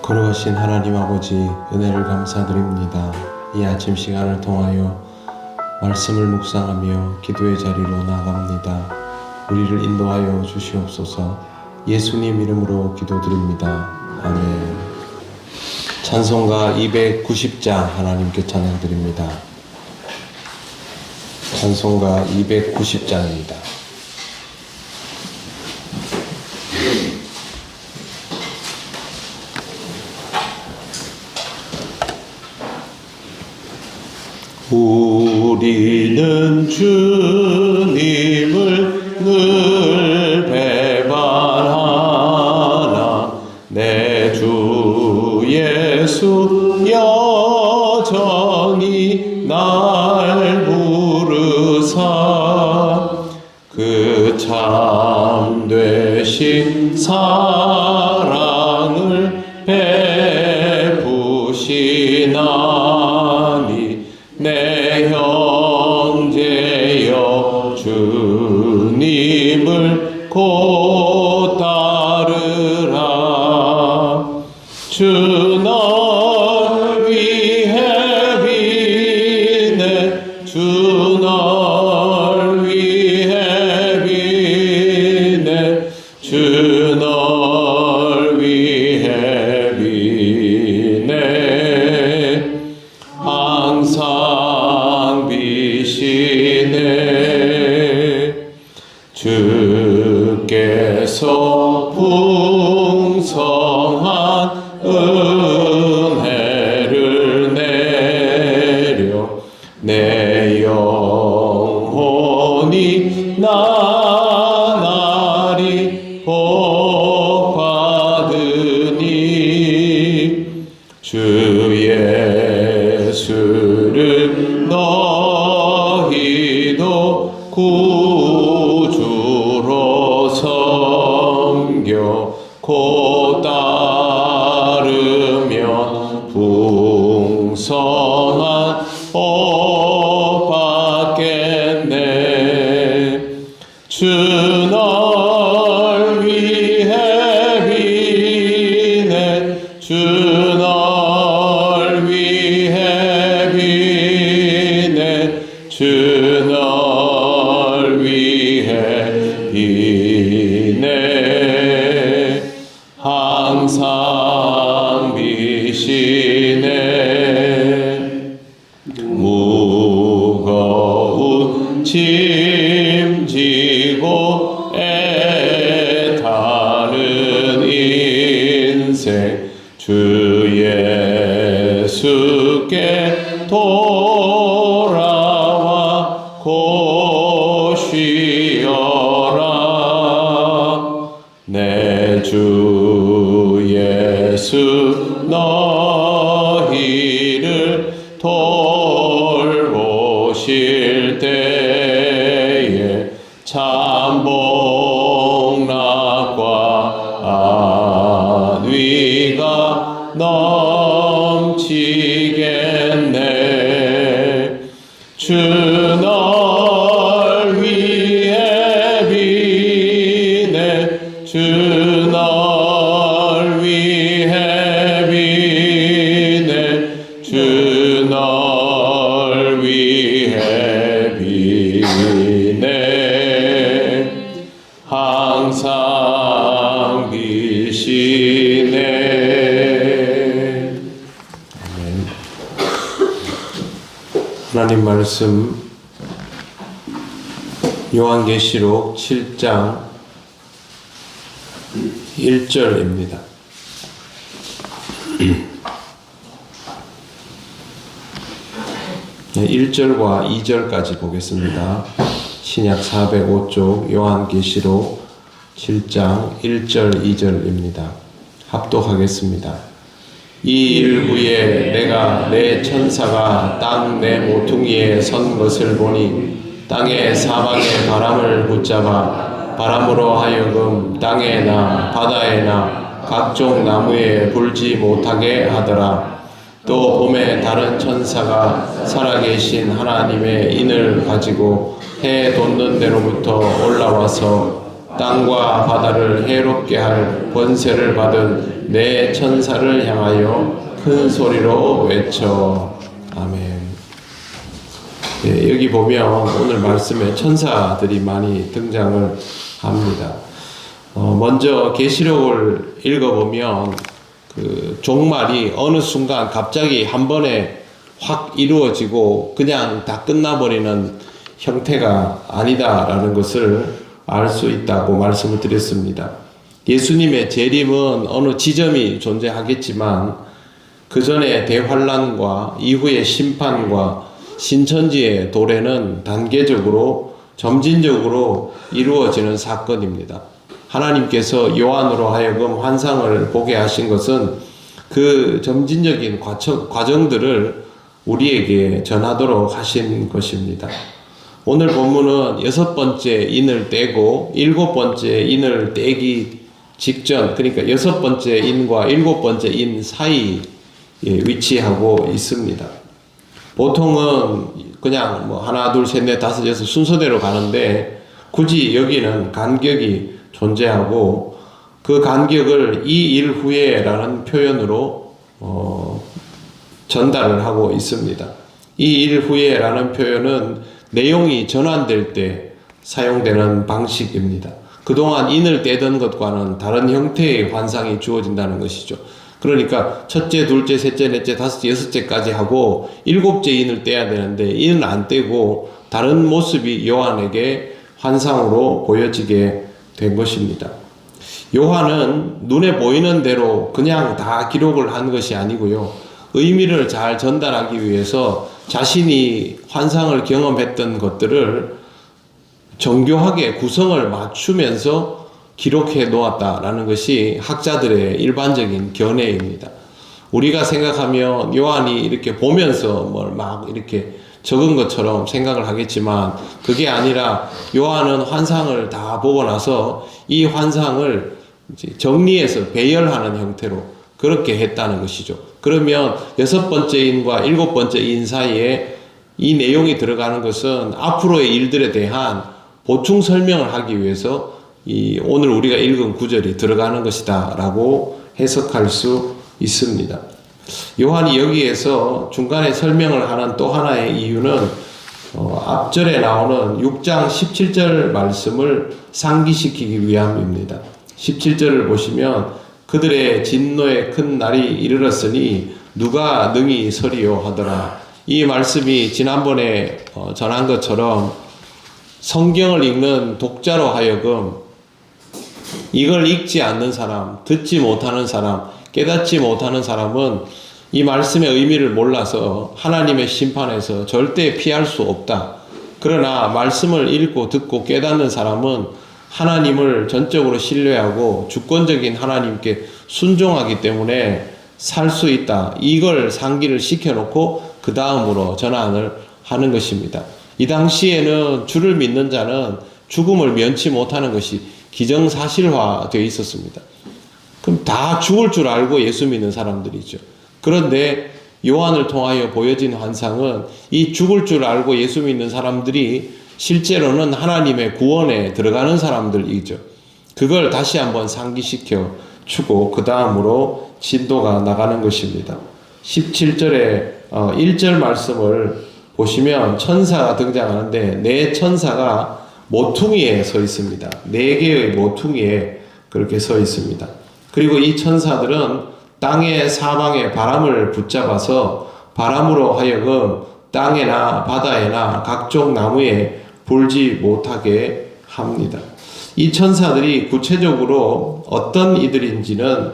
거룩하신 하나님 아버지, 은혜를 감사드립니다. 이 아침 시간을 통하여 말씀을 묵상하며 기도의 자리로 나아갑니다. 우리를 인도하여 주시옵소서. 예수님 이름으로 기도드립니다. 아멘. 찬송가 290장 하나님께 찬양드립니다. 찬송가 290장입니다. 우리는 주님을 늘 배반하나 내 주 예수 여전히 날 부르사 그 참되신 사랑을 베푸시나니 내 형제여 주님을 곧 따르라. 주 널 위해 비네 주 널 위해 비네 주 널 위해 비네 항상 비시네. 주께서 풍성한 은혜를 내려 내 영혼이 나날이 복 받으니 주 예수를 너희도 구주로 섬겨 곧 따르면 풍성한 복 받겠네. 주 널 위해 비네 주 널 위해 비네 주 널 위해 비네 항상 비시네. 무거운 짐 지고 애타는 인생 주 예수께 돌아와 곧 쉬어라. 내 주 예수 너희를 돌보실 때에 참 복락과 안위가 넘치겠네. 주 널 위해 비네 주 널 위해 비네 주 널 위해 비네 항상 비시네. 아멘. 하나님 말씀 요한계시록 7장 1절입니다. 1절과 2절까지 보겠습니다. 신약 405쪽 요한계시록 7장 1절 2절입니다. 합독하겠습니다. 이 일 후에 내가 내 천사가 땅 내 모퉁이에 선 것을 보니 땅의 사방의 바람을 붙잡아 바람으로 하여금 땅에나 바다에나 각종 나무에 불지 못하게 하더라. 또 봄에 다른 천사가 살아계신 하나님의 인을 가지고 해 돋는 데로부터 올라와서 땅과 바다를 해롭게 할 권세를 받은 내 천사를 향하여 큰 소리로 외쳐. 아멘. 예, 여기 보면 오늘 말씀에 천사들이 많이 등장을 합니다. 먼저 계시록을 읽어보면 그 종말이 어느 순간 갑자기 한 번에 확 이루어지고 그냥 다 끝나버리는 형태가 아니다라는 것을 알 수 있다고 말씀을 드렸습니다. 예수님의 재림은 어느 지점이 존재하겠지만 그 전에 대환란과 이후의 심판과 신천지의 도래는 단계적으로 점진적으로 이루어지는 사건입니다. 하나님께서 요한으로 하여금 환상을 보게 하신 것은 그 점진적인 과정들을 우리에게 전하도록 하신 것입니다. 오늘 본문은 6번째 인을 떼고 7번째 인을 떼기 직전, 그러니까 6번째 인과 7번째 인 사이에 위치하고 있습니다. 보통은 그냥 뭐 하나, 둘, 셋, 넷, 다섯, 여섯 순서대로 가는데 굳이 여기는 간격이 존재하고 그 간격을 이 일 후에라는 표현으로 전달을 하고 있습니다. 이 일 후에라는 표현은 내용이 전환될 때 사용되는 방식입니다. 그동안 인을 떼던 것과는 다른 형태의 환상이 주어진다는 것이죠. 그러니까 첫째, 둘째, 셋째, 넷째, 다섯째, 여섯째까지 하고 7째 인을 떼야 되는데 인은 안 떼고 다른 모습이 요한에게 환상으로 보여지게 된 것입니다. 요한은 눈에 보이는 대로 그냥 다 기록을 한 것이 아니고요. 의미를 잘 전달하기 위해서 자신이 환상을 경험했던 것들을 정교하게 구성을 맞추면서 기록해 놓았다라는 것이 학자들의 일반적인 견해입니다. 우리가 생각하면 요한이 이렇게 보면서 뭘 막 이렇게 적은 것처럼 생각을 하겠지만 그게 아니라 요한은 환상을 다 보고 나서 이 환상을 정리해서 배열하는 형태로 그렇게 했다는 것이죠. 그러면 6번째 인과 7번째 인 사이에 이 내용이 들어가는 것은 앞으로의 일들에 대한 보충 설명을 하기 위해서 오늘 우리가 읽은 구절이 들어가는 것이다 라고 해석할 수 있습니다. 요한이 여기에서 중간에 설명을 하는 또 하나의 이유는 앞절에 나오는 6장 17절 말씀을 상기시키기 위함입니다. 17절을 보시면 그들의 진노의 큰 날이 이르렀으니 누가 능히 서리요 하더라. 이 말씀이 지난번에 전한 것처럼 성경을 읽는 독자로 하여금 이걸 읽지 않는 사람, 듣지 못하는 사람, 깨닫지 못하는 사람은 이 말씀의 의미를 몰라서 하나님의 심판에서 절대 피할 수 없다. 그러나 말씀을 읽고 듣고 깨닫는 사람은 하나님을 전적으로 신뢰하고 주권적인 하나님께 순종하기 때문에 살 수 있다. 이걸 상기를 시켜놓고 그 다음으로 전환을 하는 것입니다. 이 당시에는 주를 믿는 자는 죽음을 면치 못하는 것이 기정사실화되어 있었습니다. 그럼 다 죽을 줄 알고 예수 믿는 사람들이죠. 그런데 요한을 통하여 보여진 환상은 이 죽을 줄 알고 예수 믿는 사람들이 실제로는 하나님의 구원에 들어가는 사람들이죠. 그걸 다시 한번 상기시켜 주고 그 다음으로 진도가 나가는 것입니다. 17절에 1절 말씀을 보시면 천사가 등장하는데 네 천사가 모퉁이에 서 있습니다. 4개의 모퉁이에 그렇게 서 있습니다. 그리고 이 천사들은 땅의 사방에 바람을 붙잡아서 바람으로 하여금 땅에나 바다에나 각종 나무에 불지 못하게 합니다. 이 천사들이 구체적으로 어떤 이들인지는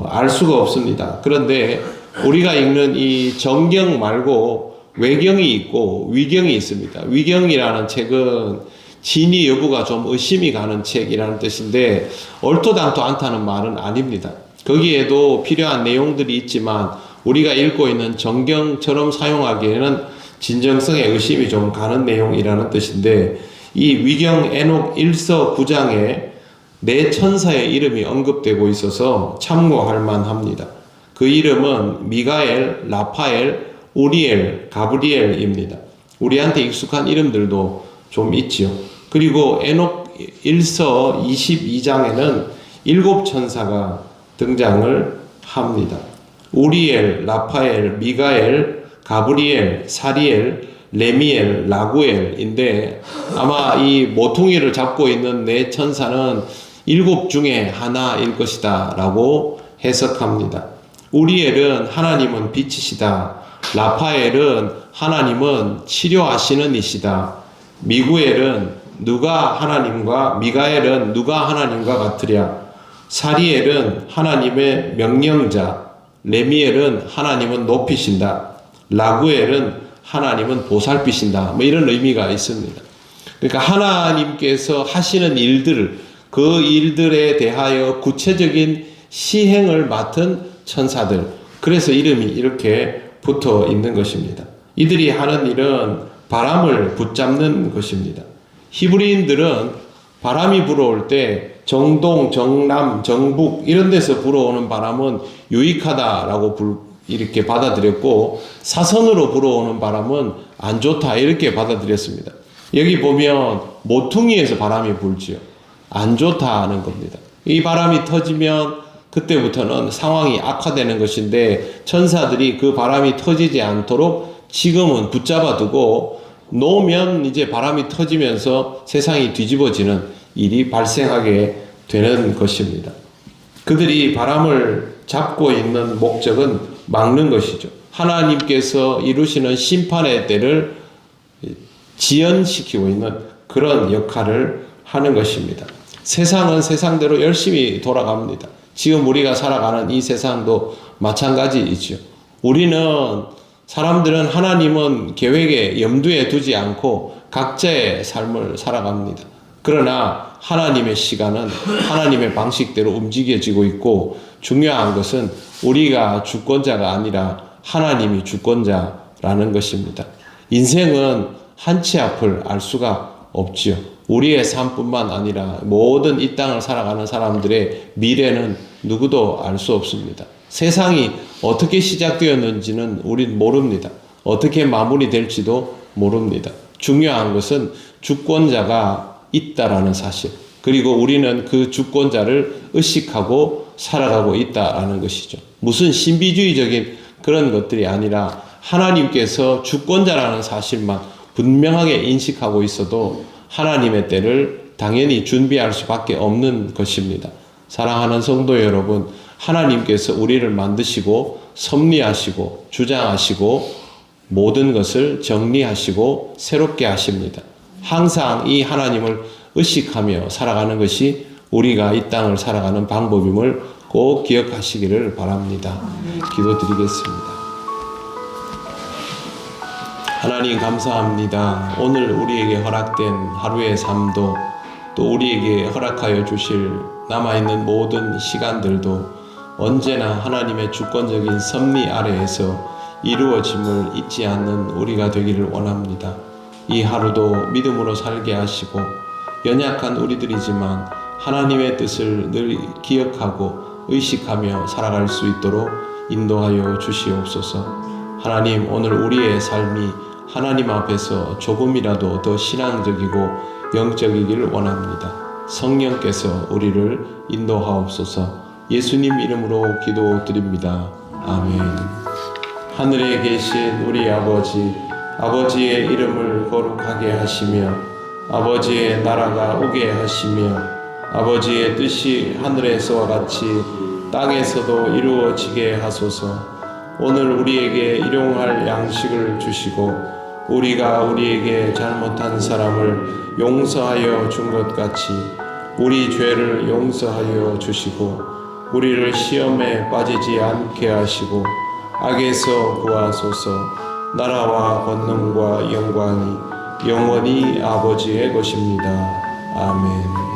알 수가 없습니다. 그런데 우리가 읽는 이 정경 말고 외경이 있고 위경이 있습니다. 위경이라는 책은 진위 여부가 좀 의심이 가는 책이라는 뜻인데 옳도당도 않다는 말은 아닙니다. 거기에도 필요한 내용들이 있지만 우리가 읽고 있는 정경처럼 사용하기에는 진정성에 의심이 좀 가는 내용이라는 뜻인데 이 위경 에녹 1서 9장에 네 천사의 이름이 언급되고 있어서 참고할 만합니다. 그 이름은 미가엘, 라파엘, 우리엘, 가브리엘입니다. 우리한테 익숙한 이름들도 좀 있지요. 그리고 에녹 1서 22장에는 7천사가 등장을 합니다. 우리엘, 라파엘, 미가엘, 가브리엘, 사리엘, 레미엘, 라구엘인데 아마 이 모퉁이를 잡고 있는 네 천사는 7 중에 하나일 것이다 라고 해석합니다. 우리엘은 하나님은 빛이시다. 라파엘은 하나님은 치료하시는 이시다. 미구엘은 누가 하나님과, 미가엘은 누가 하나님과 같으랴. 사리엘은 하나님의 명령자. 레미엘은 하나님은 높이신다. 라구엘은 하나님은 보살피신다. 뭐 이런 의미가 있습니다. 그러니까 하나님께서 하시는 일들, 그 일들에 대하여 구체적인 시행을 맡은 천사들. 그래서 이름이 이렇게 붙어 있는 것입니다. 이들이 하는 일은 바람을 붙잡는 것입니다. 히브리인들은 바람이 불어올 때 정동, 정남, 정북 이런 데서 불어오는 바람은 유익하다라고 이렇게 받아들였고, 사선으로 불어오는 바람은 안 좋다 이렇게 받아들였습니다. 여기 보면 모퉁이에서 바람이 불지요. 안 좋다는 겁니다. 이 바람이 터지면 그때부터는 상황이 악화되는 것인데, 천사들이 그 바람이 터지지 않도록 지금은 붙잡아 두고 놓으면 이제 바람이 터지면서 세상이 뒤집어지는 일이 발생하게 되는 것입니다. 그들이 바람을 잡고 있는 목적은 막는 것이죠. 하나님께서 이루시는 심판의 때를 지연시키고 있는 그런 역할을 하는 것입니다. 세상은 세상대로 열심히 돌아갑니다. 지금 우리가 살아가는 이 세상도 마찬가지이죠. 사람들은 하나님은 계획에 염두에 두지 않고 각자의 삶을 살아갑니다. 그러나 하나님의 시간은 하나님의 방식대로 움직여지고 있고, 중요한 것은 우리가 주권자가 아니라 하나님이 주권자라는 것입니다. 인생은 한치 앞을 알 수가 없지요. 우리의 삶뿐만 아니라 모든 이 땅을 살아가는 사람들의 미래는 누구도 알 수 없습니다. 세상이 어떻게 시작되었는지는 우린 모릅니다. 어떻게 마무리될지도 모릅니다. 중요한 것은 주권자가 있다라는 사실, 그리고 우리는 그 주권자를 의식하고 살아가고 있다라는 것이죠. 무슨 신비주의적인 그런 것들이 아니라 하나님께서 주권자라는 사실만 분명하게 인식하고 있어도 하나님의 때를 당연히 준비할 수밖에 없는 것입니다. 사랑하는 성도 여러분, 하나님께서 우리를 만드시고 섭리하시고 주장하시고 모든 것을 정리하시고 새롭게 하십니다. 항상 이 하나님을 의식하며 살아가는 것이 우리가 이 땅을 살아가는 방법임을 꼭 기억하시기를 바랍니다. 기도드리겠습니다. 하나님 감사합니다. 오늘 우리에게 허락된 하루의 삶도, 또 우리에게 허락하여 주실 남아있는 모든 시간들도 언제나 하나님의 주권적인 섭리 아래에서 이루어짐을 잊지 않는 우리가 되기를 원합니다. 이 하루도 믿음으로 살게 하시고, 연약한 우리들이지만 하나님의 뜻을 늘 기억하고 의식하며 살아갈 수 있도록 인도하여 주시옵소서. 하나님, 오늘 우리의 삶이 하나님 앞에서 조금이라도 더 신앙적이고 영적이기를 원합니다. 성령께서 우리를 인도하옵소서. 예수님 이름으로 기도드립니다. 아멘. 하늘에 계신 우리 아버지, 아버지의 이름을 거룩하게 하시며 아버지의 나라가 오게 하시며 아버지의 뜻이 하늘에서와 같이 땅에서도 이루어지게 하소서. 오늘 우리에게 일용할 양식을 주시고 우리가 우리에게 잘못한 사람을 용서하여 준 것 같이 우리 죄를 용서하여 주시고 우리를 시험에 빠지지 않게 하시고 악에서 구하소서. 나라와 권능과 영광이 영원히 아버지의 것입니다. 아멘.